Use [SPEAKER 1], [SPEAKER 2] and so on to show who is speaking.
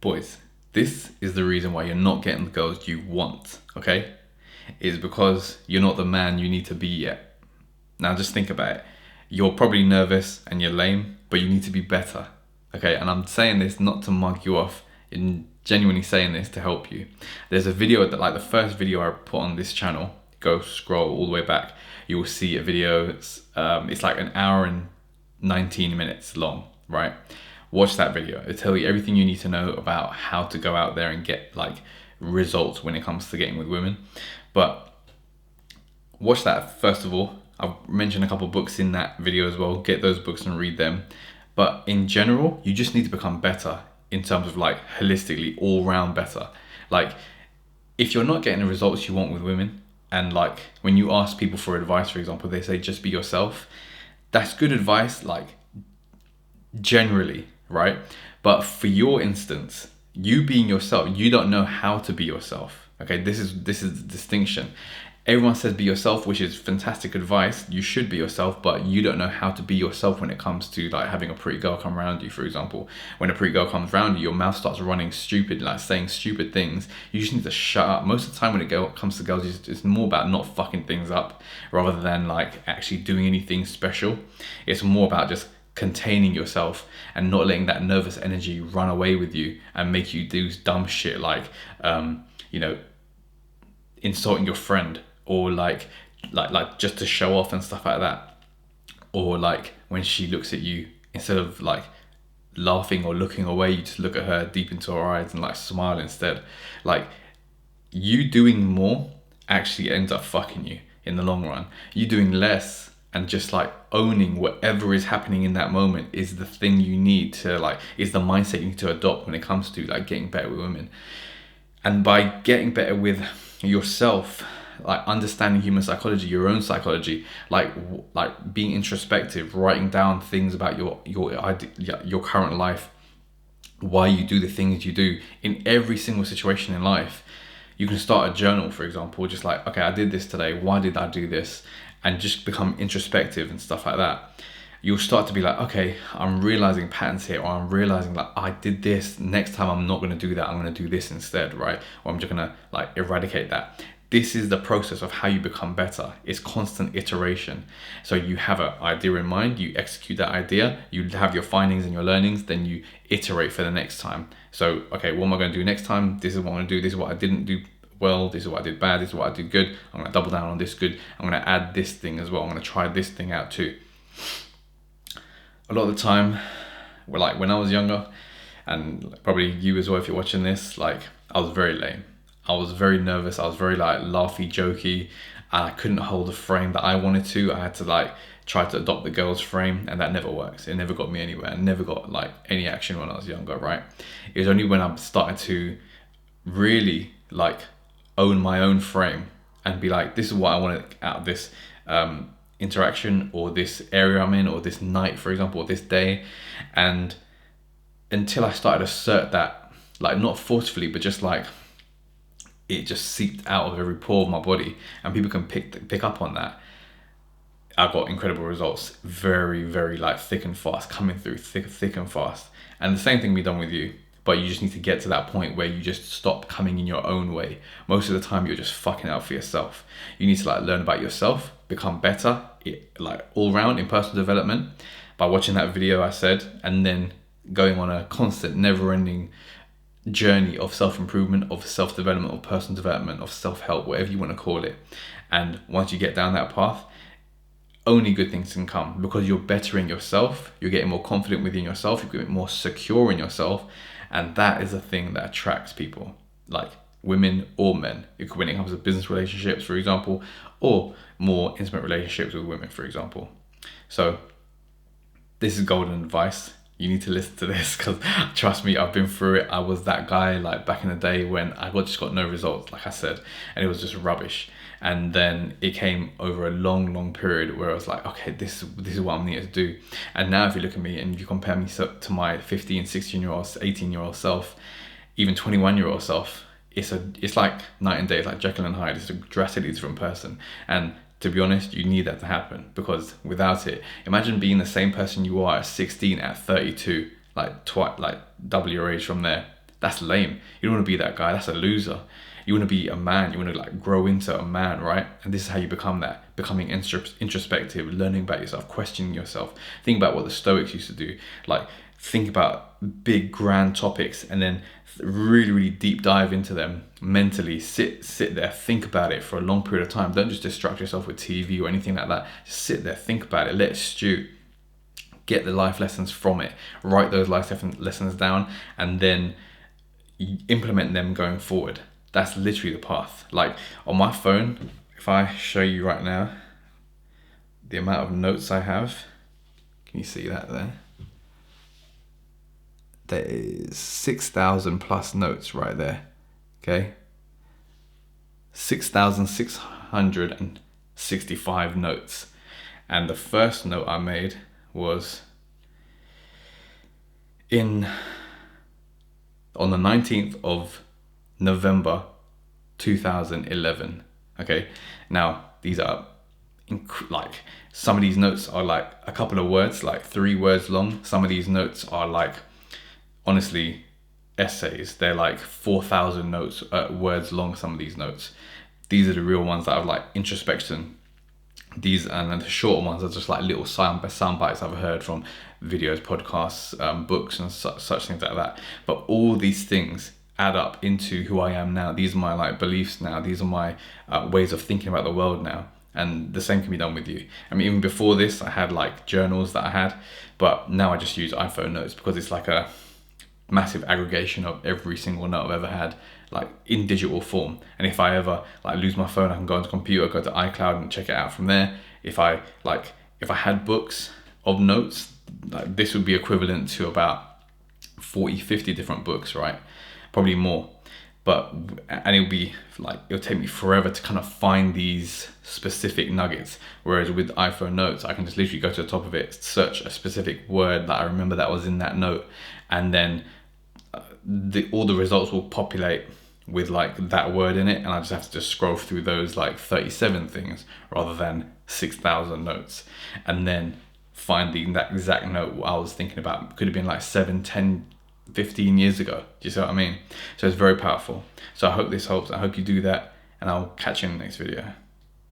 [SPEAKER 1] Boys, this is the reason why you're not getting the girls you want, okay? Is because you're not the man you need to be yet. Now just think about it. You're probably nervous and you're lame, but you need to be better, okay? And I'm saying this not to mug you off, I'm genuinely saying this to help you. There's a video that, like the first video I put on this channel, go scroll all the way back, you will see a video, it's like an hour and 19 minutes long, right? Watch that video. It'll tell you everything you need to know about how to go out there and get like results when it comes to getting with women. But watch that first of all. I've mentioned a couple of books in that video as well. Get those books and read them. But in general, you just need to become better in terms of like holistically, all round better. Like if you're not getting the results you want with women, and like when you ask people for advice, for example, they say just be yourself. That's good advice, like generally, right? But for your instance, you being yourself, you don't know how to be yourself. Okay, this is the distinction. Everyone says be yourself, which is fantastic advice. You should be yourself, but you don't know how to be yourself when it comes to like having a pretty girl come around you, for example. When a pretty girl comes around you, your mouth starts running stupid, like saying stupid things. You just need to shut up. Most of the time when it comes to girls, it's more about not fucking things up rather than like actually doing anything special. It's more about just containing yourself and not letting that nervous energy run away with you and make you do dumb shit like, insulting your friend, or like just to show off and stuff like that. Or like when she looks at you, instead of like laughing or looking away, you just look at her deep into her eyes and like smile instead. Like you doing more actually ends up fucking you in the long run. You doing less and just like owning whatever is happening in that moment is the thing you need to like, is the mindset you need to adopt when it comes to like getting better with women. And by getting better with yourself, like understanding human psychology, your own psychology, like being introspective, writing down things about your current life, why you do the things you do in every single situation in life. You can start a journal, for example, just like, okay, I did this today, why did I do this? And just become introspective and stuff like that. You'll start to be like, okay, I'm realizing patterns here, or I'm realizing like I did this, next time I'm not going to do that, I'm going to do this instead, right? Or I'm just going to like eradicate that. This is the process of how you become better. It's constant iteration. So you have an idea in mind, you execute that idea, you have your findings and your learnings, then you iterate for the next time. So, okay, what am I going to do next time? This is what I'm going to do. This is what I didn't do well. This is what I did bad. This is what I did good. I'm going to double down on this good. I'm going to add this thing as well. I'm going to try this thing out too. A lot of the time, like when I was younger, and probably you as well if you're watching this, like I was very lame. I was very nervous. I was very like laughy, jokey. And I couldn't hold the frame that I wanted to. I had to like try to adopt the girl's frame, and that never works. It never got me anywhere. I never got like any action when I was younger, right? It was only when I started to really like own my own frame and be like, this is what I want out of this interaction, or this area I'm in, or this night, for example, or this day. And until I started to assert that, like not forcefully, but just like it just seeped out of every pore of my body, and people can pick up on that. I got incredible results, very, very like thick and fast, coming through thick and fast. And the same thing be done with you, but you just need to get to that point where you just stop coming in your own way. Most of the time you're just fucking out for yourself. You need to like learn about yourself, become better, like all round in personal development by watching that video I said, and then going on a constant never-ending journey of self-improvement, of self-development, of personal development, of self-help, whatever you want to call it. And once you get down that path, only good things can come, because you're bettering yourself, you're getting more confident within yourself, you're getting more secure in yourself, and that is a thing that attracts people, like women or men, when it comes to business relationships, for example, or more intimate relationships with women, for example. So this is golden advice. You need to listen to this, because trust me, I've been through it. I was that guy like back in the day when I just got no results, like I said, and it was just rubbish. And then it came over a long period where I was like, okay, this is what I'm needed to do. And now if you look at me and if you compare me to my 15, 16-year-old, 18-year-old self, even 21-year-old self, it's like night and day. It's like Jekyll and Hyde. It's a drastically different person. And to be honest, you need that to happen, because without it, imagine being the same person you are at 16 at 32, like double your age from there. That's lame. You don't want to be that guy. That's a loser. You want to be a man. You want to like grow into a man, right? And this is how you become that. Becoming introspective, learning about yourself, questioning yourself. Think about what the Stoics used to do. Like think about big grand topics and then really, really deep dive into them mentally. Sit there, think about it for a long period of time. Don't just distract yourself with TV or anything like that. Just sit there, think about it, let it stew. Get the life lessons from it. Write those life lessons down and then implement them going forward. That's literally the path. Like on my phone, if I show you right now the amount of notes I have, can you see that there? There is 6,000 plus notes right there. Okay, 6,665 notes. And the first note I made was on the 19th of November 2011. Okay, now these are like, some of these notes are like a couple of words, like 3 words long. Some of these notes are like, honestly, essays. They're like 4,000 words long. Some of these notes, these are the real ones that have like introspection. These, and then the shorter ones are just like little sound bites I've heard from videos, podcasts, books and such things like that. But all these things add up into who I am now. These are my like beliefs now. These are my ways of thinking about the world now. And the same can be done with you. I mean, even before this, I had like journals that I had, but now I just use iPhone notes because it's like a massive aggregation of every single note I've ever had, like in digital form. And if I ever like lose my phone, I can go onto the computer, go to iCloud and check it out from there. If I had books of notes, like this would be equivalent to about 40-50 different books, right? Probably more. And it'll take me forever to kind of find these specific nuggets. Whereas with iPhone notes, I can just literally go to the top of it, search a specific word that I remember that was in that note, and then all the results will populate with like that word in it, and I just have to just scroll through those like 37 things rather than 6,000 notes, and then finding that exact note what I was thinking about. Could have been like 7, 10, 15 years ago. Do you see what I mean? So it's very powerful. So I hope this helps. I hope you do that, and I'll catch you in the next video.